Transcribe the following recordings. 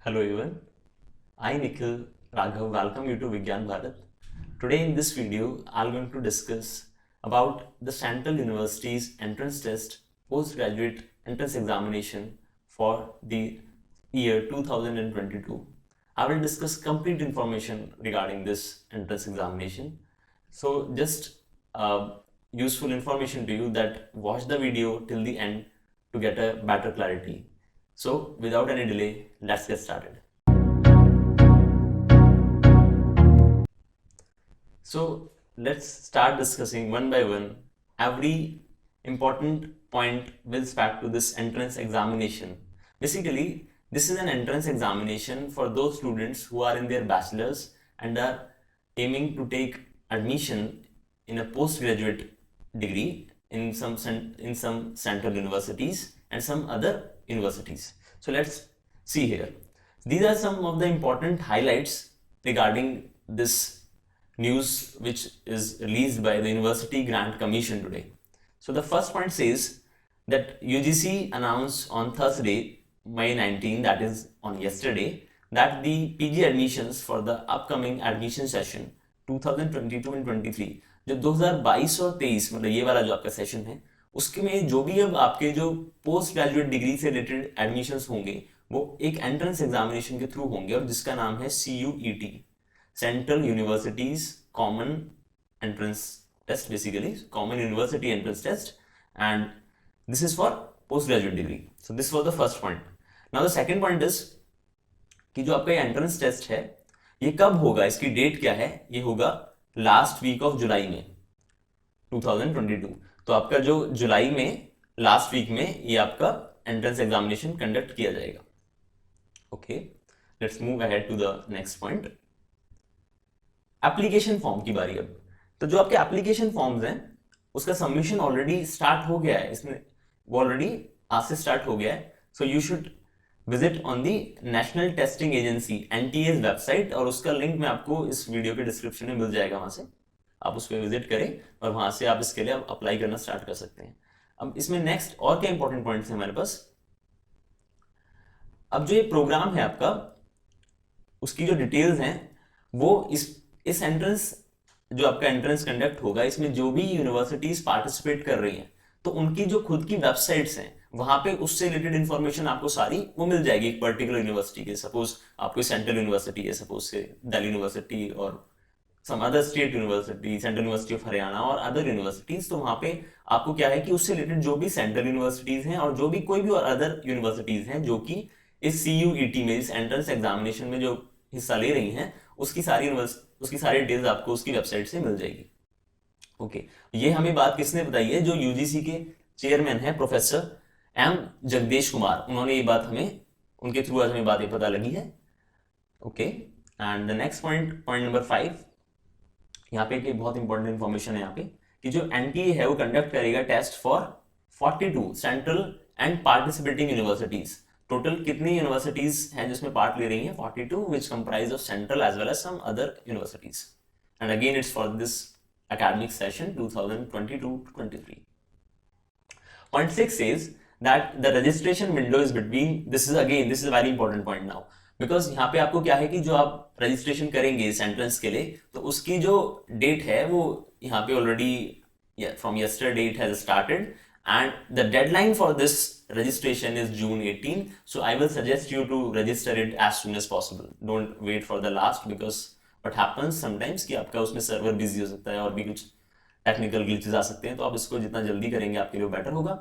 Hello everyone, I Nikhil Raghav welcome you to Vigyan Bharat. Today in this video, I'm going to discuss about the Central University's entrance test postgraduate entrance examination for the year 2022. I will discuss complete information regarding this entrance examination. So just useful information to you that watch the video till the end to get a better clarity. So without any delay, let's get started. So let's start discussing one by one every important point with respect to this entrance examination. Basically, this is an entrance examination for those students who are in their bachelor's and are aiming to take admission in a postgraduate degree in some central universities and some other universities. So let's see here. These are some of the important highlights regarding this news which is released by the University Grant Commission today. So the first point says that UGC announced on Thursday, May 19, that is on yesterday, that the PG admissions for the upcoming admission session 2022 and 23 जो 2022 और 23 मतलब ये वाला जो आपका session है उसके में जो भी अब आपके जो पोस्ट ग्रेजुएट डिग्री से रिलेटेड एडमिशंस होंगे वो एक एंट्रेंस एग्जामिनेशन के थ्रू होंगे और जिसका नाम है CUET, Central Universities Common Entrance Test, basically Common University Entrance Test, and this is for postgraduate degree. So this was the first point. Now the second point is कि जो आपका ये एंट्रेंस टेस्ट है ये कब होगा, इसकी डेट क्या है, ये होगा लास्ट वीक ऑफ जुलाई में 2022. तो आपका जो जुलाई में लास्ट वीक में ये आपका एंट्रेंस एग्जामिनेशन कंडक्ट किया जाएगा. Okay, let's move ahead to the next point. Application form की बारी अब. तो जो आपके एप्लीकेशन फॉर्म्स हैं उसका सबमिशन ऑलरेडी स्टार्ट हो गया है, इसमें वो ऑलरेडी आज से स्टार्ट हो गया है. So you should visit on the national testing agency NTA's website और उसका लिंक मैं आपको इस वीडियो के डिस्क्रिप्शन में मिल जाएगा, वहां से आप उस पर विजिट करें और वहां से आप इसके लिए अप्लाई करना स्टार्ट कर सकते हैं. अब इसमें नेक्स्ट और क्या इंपॉर्टेंट पॉइंट्स हैं हमारे पास. अब जो ये प्रोग्राम है आपका उसकी जो डिटेल्स हैं वो इस एंट्रेंस जो आपका एंट्रेंस कंडक्ट होगा इसमें जो भी यूनिवर्सिटीज पार्टिसिपेट कर रही हैं तो उनकी जो खुद की वेबसाइट्स हैं वहां पे उससे रिलेटेड इंफॉर्मेशन आपको सारी वो मिल जाएगी एक पर्टिकुलर यूनिवर्सिटी के. सपोज आपको सेंट्रल यूनिवर्सिटी है, सपोज से दिल्ली यूनिवर्सिटी और some other state university, central university of Haryana और अदर यूनिवर्सिटीज. तो वहां पे आपको क्या है कि उससे रिलेटेड जो भी सेंट्रल यूनिवर्सिटीज हैं और जो भी कोई भी और अदर यूनिवर्सिटीज हैं जो कि इस CUET में, इस एंट्रेंस एग्जामिनेशन में जो हिस्सा ले रही हैं उसकी सारी डिटेल्स आपको उसकी वेबसाइट से मिल जाएगी. ओके, ये हमें बात किसने बताई है, जो UGC के चेयरमैन है प्रोफेसर M जगदेश कुमार, उन्होंने ये बात हमें, उनके थ्रू आज हमें बात ये पता लगी है. Okay, and the next point number 5, यहाँ पे एक बहुत इंपॉर्टेंट इंफॉर्मेशन है यहाँ पे कि जो NTA है वो कंडक्ट करेगा test for 42 central and participating universities. Total कितनी यूनिवर्सिटीज हैं जिसमें पार्ट ले रही हैं? 42, which comprise of central as well as some other universities. And again, it's for this academic session 2022-23. Point 6 says that the registration window is between. This is a very important point now because यहाँ पे आपको क्या है कि जो आप registration करेंगे इस एंट्रेंस के लिए तो उसकी जो डेट है वो यहाँ पे already from yesterday it has started and the deadline for this registration is June 18. So I will suggest you to register it as soon as possible. Don't wait for the last because what happens sometimes कि आपका उसमें server busy हो सकता है और भी कुछ technical glitches आ सकते हैं, तो आप इसको जितना जल्दी करेंगे आपके लिए बेटर होगा.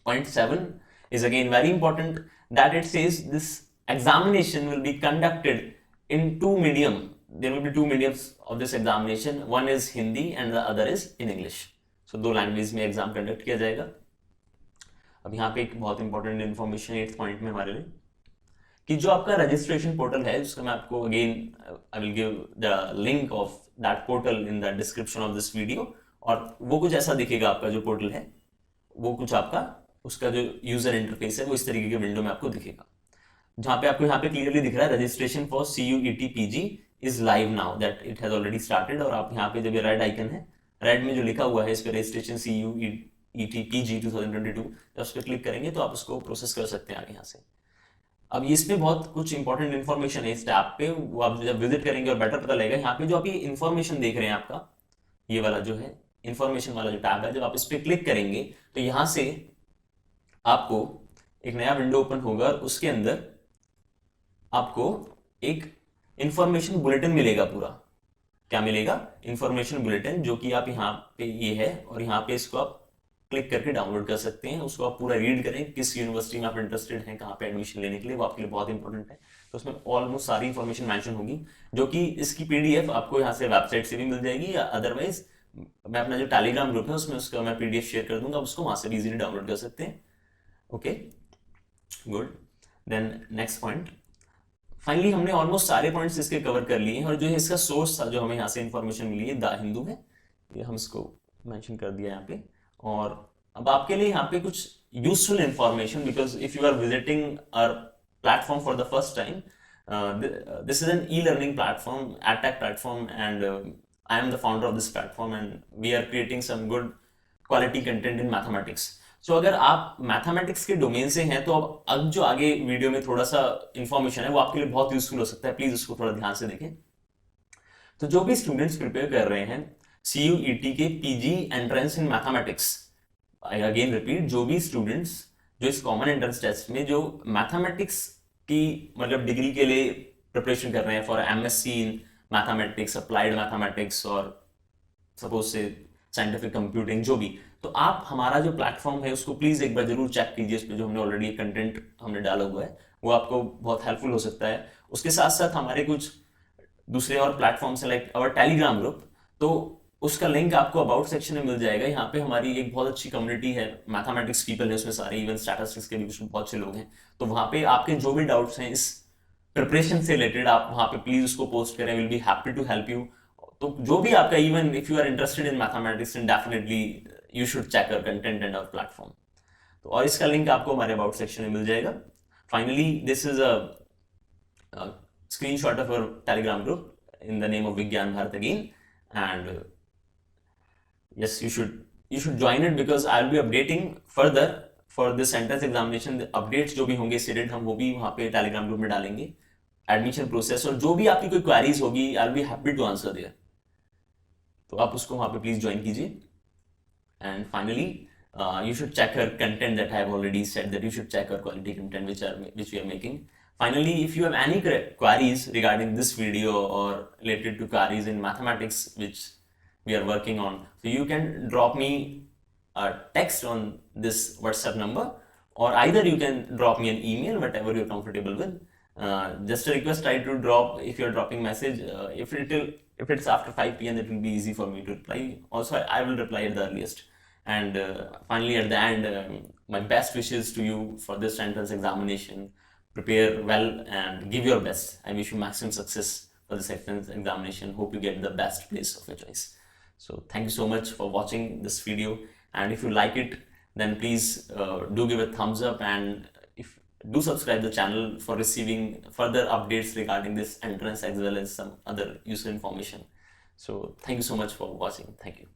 Point 7 is again very important that it says this examination will be conducted in two medium. There will be two mediums of this examination. One is Hindi and the other is in English. So दो language में exam conduct किया जाएगा. अब यहाँ पे एक बहुत important information 8th point में हमारे लिए कि जो आपका रजिस्ट्रेशन पोर्टल है जिसका मैं आपको again I will give the link of that portal in the description of this video. और वो कुछ ऐसा दिखेगा आपका जो पोर्टल है वो कुछ आपका उसका जो यूजर इंटरफेस है वो इस तरीके के विंडो में आपको दिखेगा जहां पे आपको यहाँ पे क्लियरली दिख रहा है registration for CUET PG is live now, that it has already started. और आप यहाँ पे जब ये रेड आइकन है, रेड में जो लिखा हुआ है इस पे रजिस्ट्रेशन CUET PG 2022, जब उस पर क्लिक करेंगे तो आप उसको प्रोसेस कर सकते हैं आगे यहाँ से. अब इसमें बहुत कुछ इंपॉर्टेंट इन्फॉर्मेशन है इस टैब पे, वो आप जब विजिट करेंगे और बेटर पता लगेगा। यहाँ पे जो आप ये इन्फॉर्मेशन देख रहे हैं आपका, ये वाला जो है इन्फॉर्मेशन वाला जो टैब है, जब आप इस पे क्लिक करेंगे तो यहाँ से आपको एक नया विंडो ओपन होगा और उसके अंदर आपको एक इंफॉर्मेशन बुलेटिन मिलेगा पूरा। क्या मिलेगा? इंफॉर्मेशन बुलेटिन, जो कि आप यहाँ पे ये है और यहाँ पे इसको आप क्लिक करके डाउनलोड कर सकते हैं। उसको आप पूरा रीड करें, किस यूनिवर्सिटी में आप इंटरेस्टेड हैं, कहाँ पे एडमिशन लेने के लिए, वो आपके लिए बहुत इंपॉर्टेंट है। तो उसमें ऑलमोस्ट सारी इंफॉर्मेशन मेंशन होगी, जो कि इसकी पीडीएफ आपको यहाँ से वेबसाइट से भी मिल जाएगी, या अदरवाइज मैं अपना जो टेलीग्राम ग्रुप है उसमें उसका मैं पीडीएफ शेयर कर दूंगा, उसको वहां से भी इजीली डाउनलोड कर सकते हैं। Okay, good. Then next point, finally हमने ऑलमोस्ट सारे पॉइंट्स इसके कवर कर लिए हैं, और जो है इसका सोर्स था जो हमें यहाँ से इंफॉर्मेशन मिली है, द हिंदू है, ये हम इसको मेंशन कर दिया यहाँ पे। और अब आपके लिए यहाँ पे कुछ useful information, because if you are visiting our platform for the first time, this is an e-learning platform, edtech platform, and I am the founder of this platform, and we are creating some good quality content in mathematics. So अगर आप mathematics के domain से हैं तो अब जो आगे video में थोड़ा सा इंफॉर्मेशन है वो आपके लिए बहुत यूजफुल हो सकता है, प्लीज उसको थोड़ा ध्यान से देखें। तो जो भी स्टूडेंट्स प्रिपेयर कर रहे हैं CUET के PG entrance in mathematics, I again repeat, जो भी स्टूडेंट्स जो इस कॉमन एंट्रेंस टेस्ट में जो मैथमेटिक्स की मतलब डिग्री के लिए प्रिपरेशन कर रहे हैं for MSc in mathematics, applied mathematics, और सपोज से साइंटिफिक कंप्यूटिंग, जो भी, तो आप हमारा जो प्लेटफॉर्म है उसको प्लीज एक बार जरूर चेक कीजिए। उस पर जो हमने ऑलरेडी कंटेंट हमने डाला हुआ है वो आपको बहुत हेल्पफुल हो सकता है। उसके साथ साथ हमारे कुछ दूसरे और प्लेटफॉर्म्स हैं लाइक आवर टेलीग्राम ग्रुप, तो उसका लिंक आपको अबाउट सेक्शन में मिल जाएगा। यहाँ पे हमारी एक बहुत अच्छी कम्युनिटी है, मैथमेटिक्स पीपल है उसमें सारे, इवन स्टैटिस्टिक्स के भी कुछ बहुत से लोग हैं। तो वहाँ पे आपके जो भी डाउट्स हैं इस प्रिपरेशन से रिलेटेड, आप वहाँ पे प्लीज उसको पोस्ट करें, will be happy to help you. तो जो भी आपका, even if you are interested in mathematics, and definitely you should check our content and our platform. तो और इसका लिंक आपको हमारे अबाउट सेक्शन में मिल जाएगा। Finally this is a screenshot of our Telegram group in the name of Vigyan Bharat again, and yes, you should join it, because I'll be updating further for this entrance examination. Updates जो भी होंगे seeded, हम वो भी वहाँ पे Telegram group में डालेंगे, एडमिशन प्रोसेस, और जो भी आपकी कोई क्वेरीज होगी I'll be happy to answer there, तो आप उसको वहाँ पे प्लीज ज्वाइन कीजिए। And finally you should check her content that I have already said, that you should check her quality content which we are making. Finally, if you have any queries regarding this video or related to queries in mathematics which we are working on, so you can drop me a text on this WhatsApp number, or either you can drop me an email, whatever you're comfortable with. Just a request, try to drop, if you're dropping message, if it's after 5 PM, it will be easy for me to reply. Also, I will reply at the earliest. And finally, at the end, my best wishes to you for this entrance examination. Prepare well and give your best. I wish you maximum success for this entrance examination. Hope you get the best place of your choice. So thank you so much for watching this video. And if you like it, then please do give a thumbs up, and do subscribe the channel for receiving further updates regarding this entrance as well as some other useful information. So thank you so much for watching. Thank you.